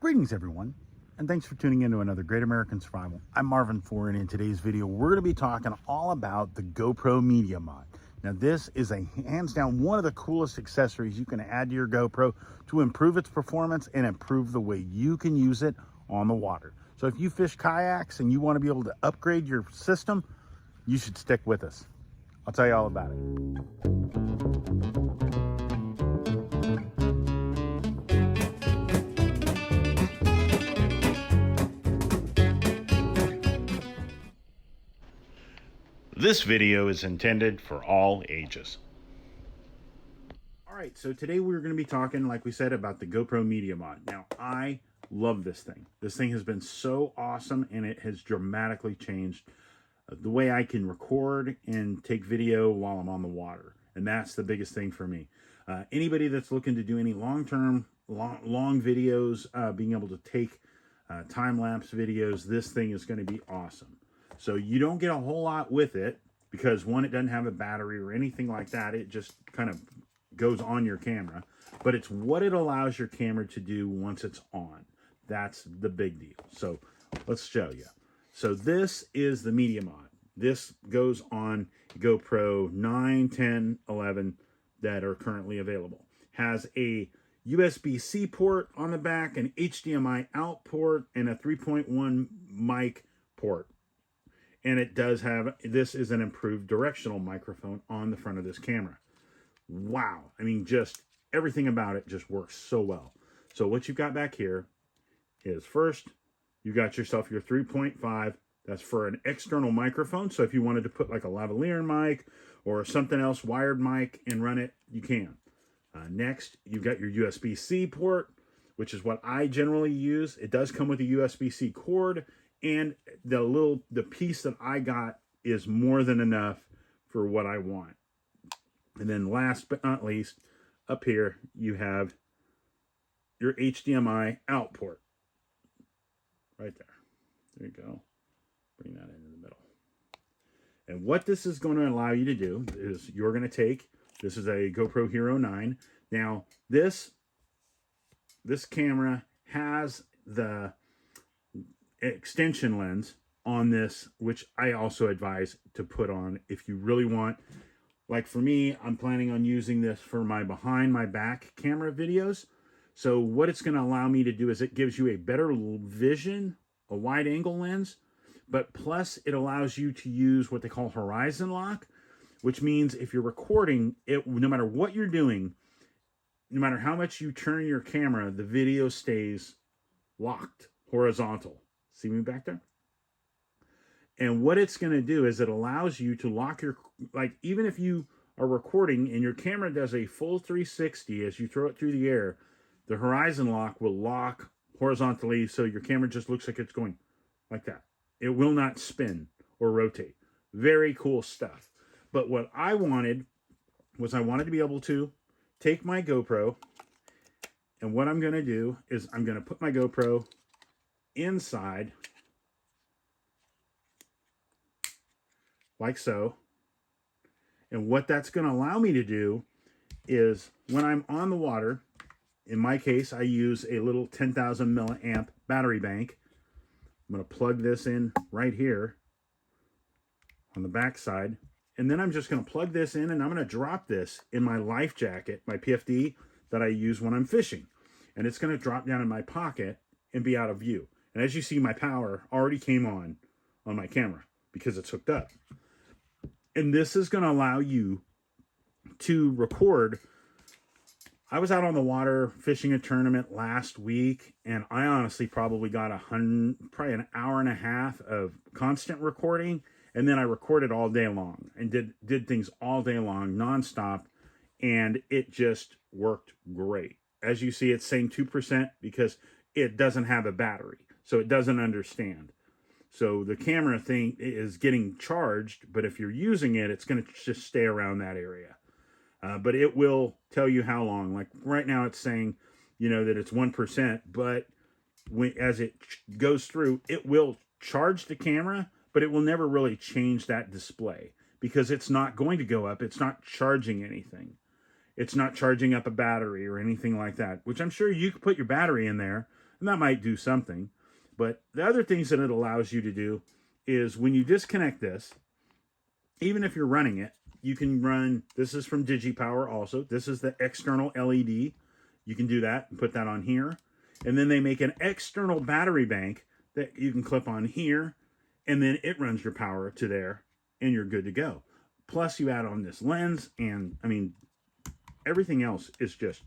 Greetings everyone, and thanks for tuning in to another Great American Survival. I'm Marvin Ford, and in today's video we're going to be talking all about the GoPro Media Mod. Now this is a hands down one of the coolest accessories you can add to your GoPro to improve its performance and improve the way you can use it on the water. So if you fish kayaks and you want to be able to upgrade your system, you should stick with us. I'll tell you all about it. This video is intended for all ages. All right, so today we're going to be talking, like we said, about the GoPro Media Mod. Now, I love this thing. This thing has been so awesome, and it has dramatically changed the way I can record and take video while I'm on the water. And that's the biggest thing for me. Anybody that's looking to do any long-term, long videos, being able to take time-lapse videos, this thing is going to be awesome. So you don't get a whole lot with it because, one, it doesn't have a battery or anything like that. It just kind of goes on your camera. But it's what it allows your camera to do once it's on. That's the big deal. So let's show you. So this is the Media Mod. This goes on GoPro 9, 10, 11 that are currently available. Has a USB-C port on the back, an HDMI-out port, and a 3.1 mic port. And it does have, this is an improved directional microphone on the front of this camera. Wow. I mean, just everything about it just works so well. So what you've got back here is, first, you got yourself your 3.5. That's for an external microphone. So if you wanted to put like a lavalier mic or something else, wired mic, and run it, you can. Next, you've got your USB-C port, which is what I generally use. It does come with a USB-C cord. And the piece that I got is more than enough for what I want. And then last but not least, up here, you have your HDMI out port. Right there. There you go. Bring that into the middle. And what this is going to allow you to do is you're going to take, this is a GoPro Hero 9. Now, this camera has the extension lens on this, which I also advise to put on if you really want. Like for me, I'm planning on using this for my behind my back camera videos. So what it's going to allow me to do is it gives you a better vision, a wide angle lens, but plus it allows you to use what they call horizon lock, which means if you're recording it, no matter what you're doing, no matter how much you turn your camera, the video stays locked horizontal. See me back there? And what it's going to do is it allows you to lock your, like, even if you are recording and your camera does a full 360 as you throw it through the air, the horizon lock will lock horizontally so your camera just looks like it's going like that. It will not spin or rotate. Very cool stuff. But what I wanted was I wanted to be able to take my GoPro, and what I'm going to do is I'm going to put my GoPro inside like so. And what that's going to allow me to do is when I'm on the water, in my case, I use a little 10,000 milliamp battery bank. I'm going to plug this in right here on the back side. And then I'm just going to plug this in and I'm going to drop this in my life jacket, my PFD that I use when I'm fishing. And it's going to drop down in my pocket and be out of view. And as you see, my power already came on my camera because it's hooked up. And this is going to allow you to record. I was out on the water fishing a tournament last week, and I honestly probably got probably an hour and a half of constant recording. And then I recorded all day long and did things all day long, nonstop. And it just worked great. As you see, it's saying 2% because it doesn't have a battery. So it doesn't understand. So the camera thing is getting charged, but if you're using it, it's going to just stay around that area. But it will tell you how long. Like right now it's saying, you know, that it's 1%, but as it goes through, it will charge the camera, but it will never really change that display because it's not going to go up. It's not charging anything. It's not charging up a battery or anything like that, which I'm sure you could put your battery in there. And that might do something. But the other things that it allows you to do is when you disconnect this, even if you're running it, you can run, this is from DigiPower also. This is the external LED. You can do that and put that on here. And then they make an external battery bank that you can clip on here, and then it runs your power to there, and you're good to go. Plus you add on this lens, and I mean, everything else is just,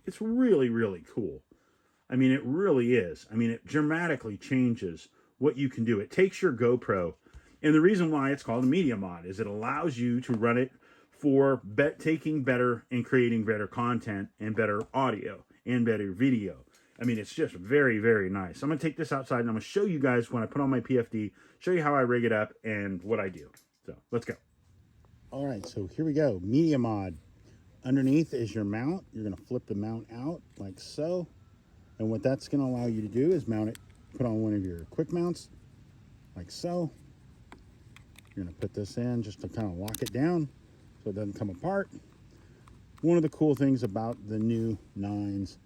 it's really, really cool. I mean, it really is. I mean, it dramatically changes what you can do. It takes your GoPro, and the reason why it's called a media mod is it allows you to run it for taking better and creating better content and better audio and better video. I mean, it's just very, very nice. I'm going to take this outside and I'm going to show you guys when I put on my PFD, show you how I rig it up and what I do. So let's go. All right, so here we go. Media mod. Underneath is your mount. You're going to flip the mount out like so. And what that's going to allow you to do is mount it, put on one of your quick mounts like so. You're going to put this in just to kind of lock it down so it doesn't come apart. One of the cool things about the new 9s,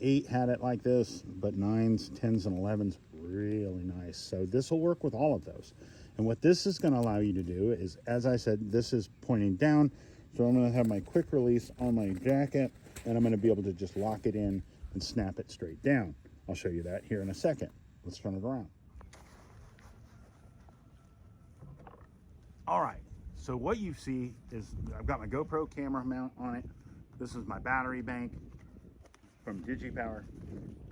8 had it like this, but 9s, 10s, and 11s really nice. So this will work with all of those. And what this is going to allow you to do is, as I said, this is pointing down. So I'm going to have my quick release on my jacket, and I'm going to be able to just lock it in and snap it straight down. I'll show you that here in a second. Let's turn it around. All right. So what you see is I've got my GoPro camera mount on it. This is my battery bank from DigiPower.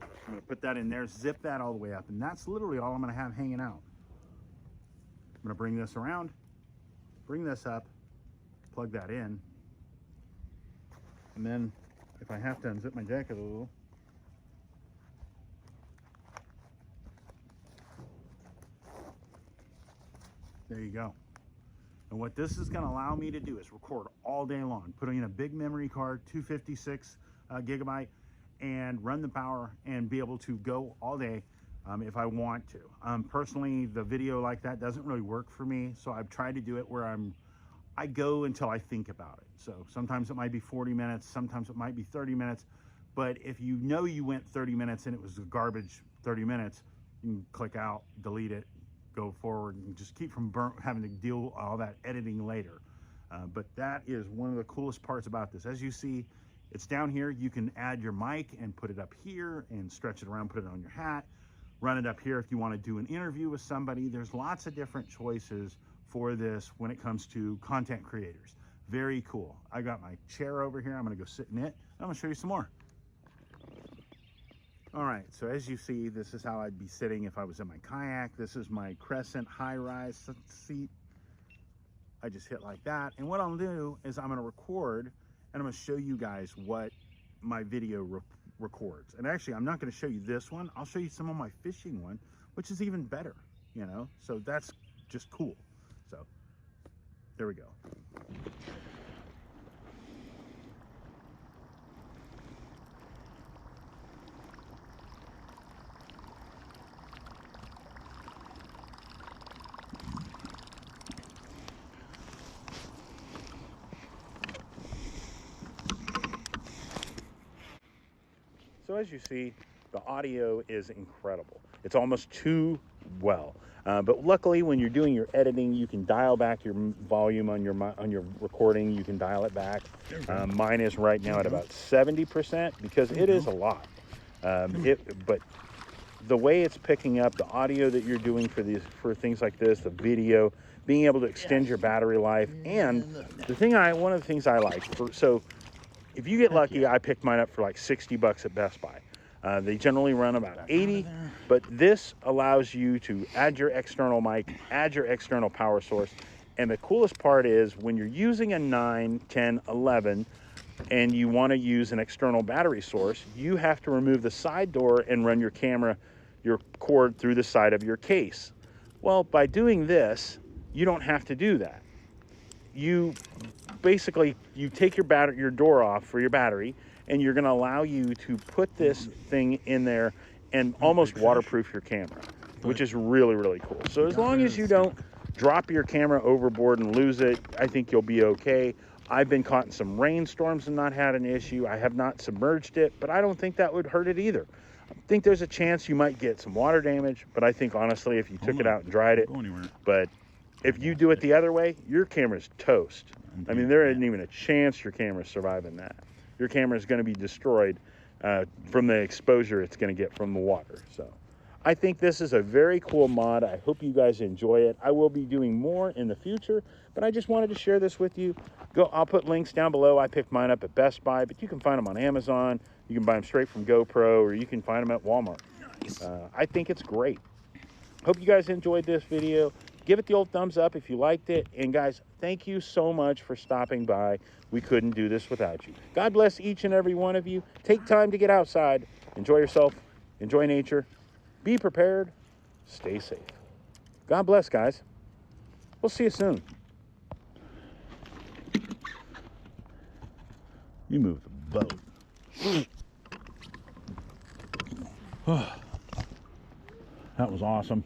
I'm going to put that in there, zip that all the way up, and that's literally all I'm going to have hanging out. I'm going to bring this around, bring this up, plug that in, and then if I have to unzip my jacket a little, there you go. And what this is going to allow me to do is record all day long, putting in a big memory card, 256 gigabyte, and run the power and be able to go all day if I want to. Personally, the video like that doesn't really work for me, so I've tried to do it where I go until I think about it. So sometimes it might be 40 minutes, sometimes it might be 30 minutes, but if you know you went 30 minutes and it was a garbage 30 minutes, you can click out, delete it, go forward, and just keep from having to deal with all that editing later. But that is one of the coolest parts about this. As you see, it's down here. You can add your mic and put it up here and stretch it around, put it on your hat, run it up here if you want to do an interview with somebody. There's lots of different choices for this when it comes to content creators. Very cool. I got my chair over here. I'm going to go sit in it. I'm going to show you some more. All right, so as you see, this is how I'd be sitting if I was in my kayak. This is my Crescent high-rise seat. I just hit like that. And what I'll do is I'm going to record, and I'm going to show you guys what my video records. And actually, I'm not going to show you this one. I'll show you some of my fishing one, which is even better, you know? So that's just cool. So there we go. So as you see, the audio is incredible. It's almost too well. But luckily, when you're doing your editing, you can dial back your volume on your recording. You can dial it back. Mine is right now at about 70% because it is a lot. But the way it's picking up the audio that you're doing for things like this, the video, being able to extend your battery life, and one of the things I like so. If you get lucky, I picked mine up for like 60 bucks at Best Buy. They generally run about 80, but this allows you to add your external mic, add your external power source. And the coolest part is when you're using a 9, 10, 11, and you want to use an external battery source, you have to remove the side door and run your cord through the side of your case. Well, by doing this, you don't have to do that. You take your door off for your battery, and you're going to allow you to put this thing in there and almost waterproof your camera, which is really, really cool. So as long as you don't drop your camera overboard and lose it, I think you'll be okay. I've been caught in some rainstorms and not had an issue. I have not submerged it, but I don't think that would hurt it either. I think there's a chance you might get some water damage, but I think honestly, if you took it out and dried it, but if you do it the other way, your camera's toast. I mean, there isn't even a chance your camera's surviving that. Your camera is going to be destroyed from the exposure it's going to get from the water. So I think this is a very cool mod. I hope you guys enjoy it. I will be doing more in the future, but I just wanted to share this with you. I'll put links down below. I picked mine up at Best Buy, but you can find them on Amazon. You can buy them straight from GoPro, or you can find them at Walmart. Nice. I think it's great. Hope you guys enjoyed this video. Give it the old thumbs up if you liked it. And guys, thank you so much for stopping by. We couldn't do this without you. God bless each and every one of you. Take time to get outside. Enjoy yourself. Enjoy nature. Be prepared. Stay safe. God bless, guys. We'll see you soon. You move the boat. That was awesome.